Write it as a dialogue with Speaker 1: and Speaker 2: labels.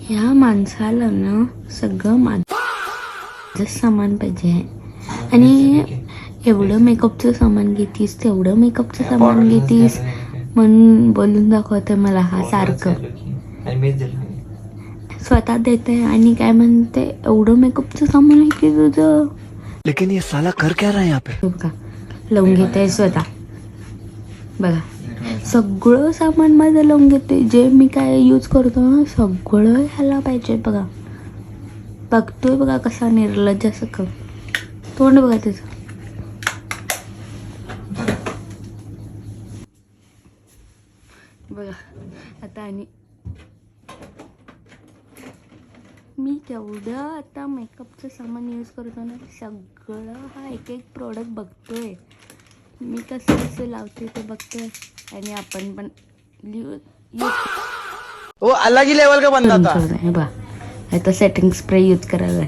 Speaker 1: ह्या माणसाला ना सगळं माझं सामान पाहिजे आणि एवढं मेकअपचं सामान घेतीस तेवढं मेकअपचं सामान घेतीस म्हणून बोलून दाखवते मला हा सारखं स्वतः देते आणि काय म्हणते एवढं मेकअपचं सामान आहे की तुझं.
Speaker 2: लेकिन ये साला कर क्या रहा है यहाँ पे.
Speaker 1: बघा लावून घेते स्वतः. बघा सगळं सामान माझं लावून घेते. जे मी काय यूज करतो ना सगळं ह्याला पाहिजे. बघा बघतोय बघा कसा निर्लज्ज असं तोंड बघा त्याचं. बघा आता आणि मी केवढं आता मेकअपचं सामान यूज करतो ना सगळं हा एक एक प्रोडक्ट बघतोय मी कसं कसं लावते ते बघतोय आणि आपण पण
Speaker 2: वो अलग ही लेवल का बंदा था.
Speaker 1: बघा आता सेटिंग स्प्रे यूज करायला